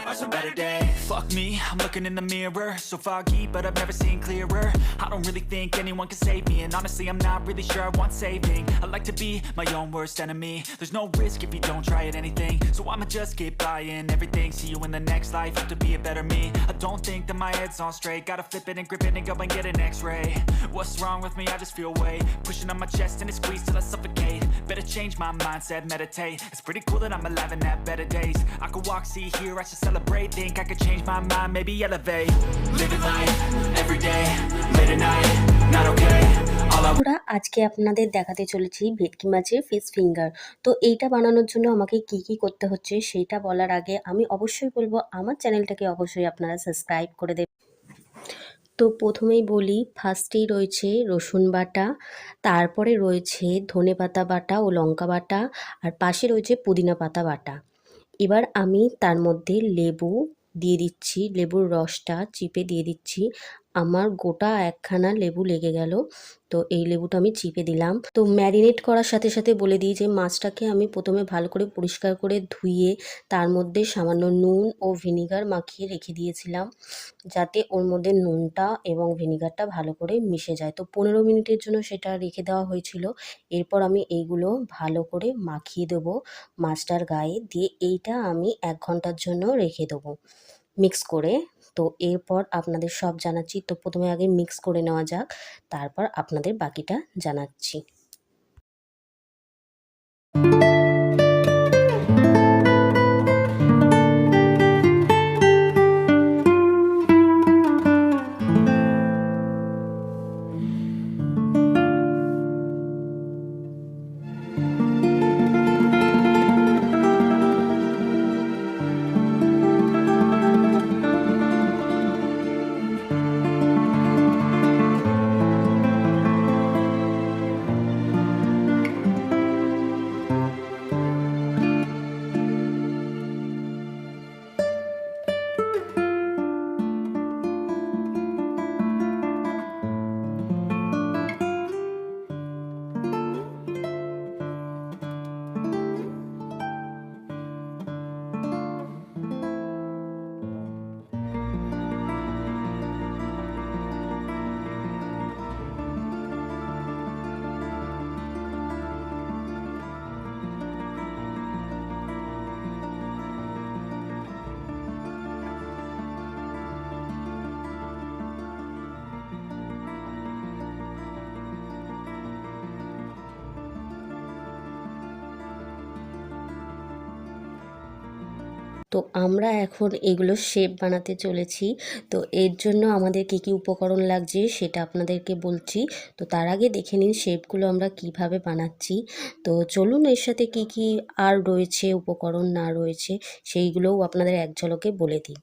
are some better days. Fuck me, I'm looking in the mirror, so foggy, but I've never seen clearer. I don't really think anyone can save me, and honestly I'm not really sure I want saving. I like to be my own worst enemy. There's no risk if you don't try at anything, so I'ma just keep buying everything. See you in the next life, have to be a better me. I don't think that my head's on straight, gotta flip it and grip it and go and get an x-ray. What's wrong with me? I just feel weight pushing on my chest and it squeezes till I suffocate. Better change my mindset, meditate. It's pretty cool that I'm alive and have better days. I could walk, see, hear, I should celebrate. Think I could change my mind, maybe elevate. Living life, every day, late at night, not okay. বন্ধুরা আজকে আপনাদের দেখাতে চলেছি ভেটকি মাছের fish finger. তো এইটা বানানোর জন্য আমাকে কি কি করতে হচ্ছে সেইটা বলার আগে আমি অবশ্যই বলবো আমার চ্যানেলটাকে অবশ্যই আপনারা সাবস্ক্রাইব করে দেবেন। তো প্রথমেই বলি, ফার্স্টেই রয়েছে রসুন বাটা, তারপরে রয়েছে ধনেপাতা বাটা ও লঙ্কা বাটা, আর পাশে রয়েছে পুদিনা পাতা বাটা। এবার আমি তার মধ্যে লেবু দিয়ে দিচ্ছি, লেবুর রসটা চিপে দিয়ে দিচ্ছি। আমার গোটা একখানা লেবু লেগে গেল, তো এই লেবুটা আমি চিপে দিলাম। তো ম্যারিনেট করার সাথে সাথে বলে দিই যে মাছটাকে আমি প্রথমে ভালো করে পরিষ্কার করে ধুয়ে তার মধ্যে সামান্য নুন ও ভিনিগার মাখিয়ে রেখে দিয়েছিলাম, যাতে ওর মধ্যে নুনটা এবং ভিনিগারটা ভালো করে মিশে যায়। তো 15 মিনিটের জন্য সেটা রেখে দেওয়া হয়েছিল। এরপর আমি এইগুলো ভালো করে মাখিয়ে দেবো মাছটার গায়ে দিয়ে। এইটা আমি 1 ঘন্টার জন্য রেখে দেবো মিক্স করে। তো এরপর আপনাদের সব জানাচ্ছি। তো প্রথমে আগে মিক্স করে নেওয়া যাক, তারপর আপনাদের বাকিটা জানাচ্ছি। তো আমরা এখন এগুলো শেপ বানাতে চলেছি। তো এর জন্য আমাদের কী কী উপকরণ লাগছে সেটা আপনাদেরকে বলছি। তো তার আগে দেখে নিন শেপগুলো আমরা কিভাবে বানাচ্ছি। তো চলুন এর সাথে কী কী আর রয়েছে, উপকরণ না রয়েছে সেইগুলোও আপনাদের এক ঝলকে বলে দিই।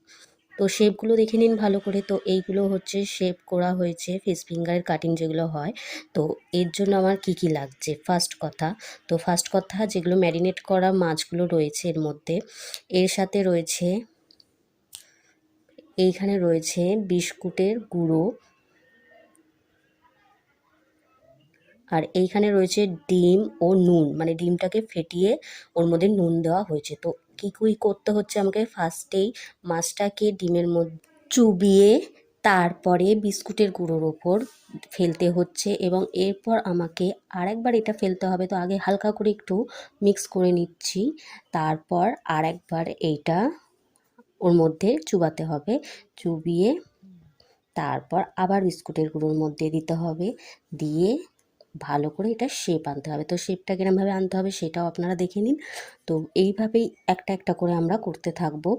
তো শেপগুলো দেখে নিন ভালো করে। তো এইগুলো হচ্ছে শেপ করা হয়েছে ফিশ ফিঙ্গারের কাটিং যেগুলো হয়। তো এর জন্য আমার কি কি লাগছে ফার্স্ট কথা যেগুলো ম্যারিনেট করা মাছগুলো রয়েছে এর মধ্যে, এর সাথে রয়েছে এইখানে রয়েছে বিস্কুটের গুঁড়ো, আর এইখানে রয়েছে ডিম ও নুন, মানে ডিমটাকে ফেটিয়ে ওর মধ্যে নুন দেওয়া হয়েছে। তো কী কী করতে হচ্ছে, আমাকে ফার্স্টেই মাছটাকে ডিমের মধ্যে চুবিয়ে তারপরে বিস্কুটের গুঁড়োর ওপর ফেলতে হচ্ছে, এবং এরপর আমাকে আরেকবার এটা ফেলতে হবে। তো আগে হালকা করে একটু মিক্স করে নিচ্ছি, তারপর আরেকবার এইটা ওর মধ্যে চুবাতে হবে, চুবিয়ে তারপর আবার বিস্কুটের গুঁড়োর মধ্যে দিতে হবে, দিয়ে ভালো করে এটা শেপ আনতে হবে। তো শেপটা কিরমভাবে আনতে হবে সেটাও আপনারা দেখে নিন। তো এইভাবেই একটা একটা করে আমরা করতে থাকবো।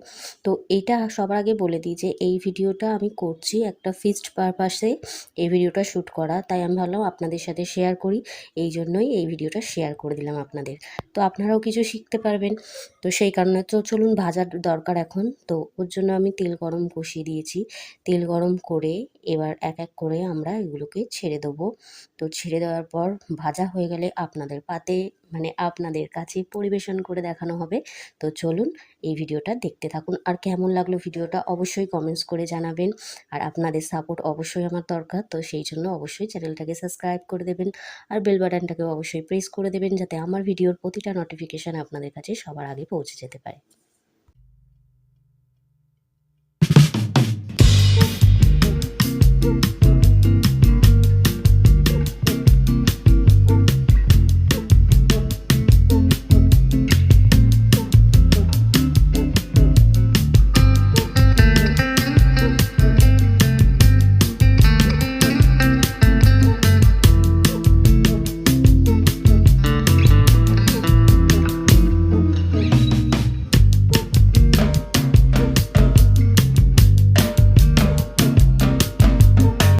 তো এইটা সবার আগে বলে দিই যে এই ভিডিওটা আমি করছি একটা ফিস্ট পারপাসে এই ভিডিওটা শ্যুট করা, তাই আমি ভাবলাম আপনাদের সাথে শেয়ার করি, এই জন্যই এই ভিডিওটা শেয়ার করে দিলাম আপনাদের। তো আপনারাও কিছু শিখতে পারবেন। তো সেই কারণে তো চলুন, ভাজার দরকার এখন। তো ওর জন্য আমি তেল গরম বসিয়ে দিয়েছি। তেল গরম করে এবার এক এক করে আমরা এগুলোকে ছেড়ে দেবো। তো ছেড়ে দেওয়ার পর ভাজা হয়ে গেলে আপনাদের পাতে, মানে আপনাদের কাছে পরিবেশন করে দেখানো হবে। তো চলুন এই ভিডিওটা দেখতে থাকুন। আর কেমন লাগলো ভিডিওটা অবশ্যই কমেন্টস করে জানাবেন। আর আপনাদের সাপোর্ট অবশ্যই আমার দরকার, তো সেই জন্য অবশ্যই চ্যানেলটাকে সাবস্ক্রাইব করে দেবেন, আর বেল বাটনটাকে অবশ্যই প্রেস করে দেবেন, যাতে আমার ভিডিওর প্রতিটা নোটিফিকেশান আপনাদের কাছে সবার আগে পৌঁছে যেতে পারে।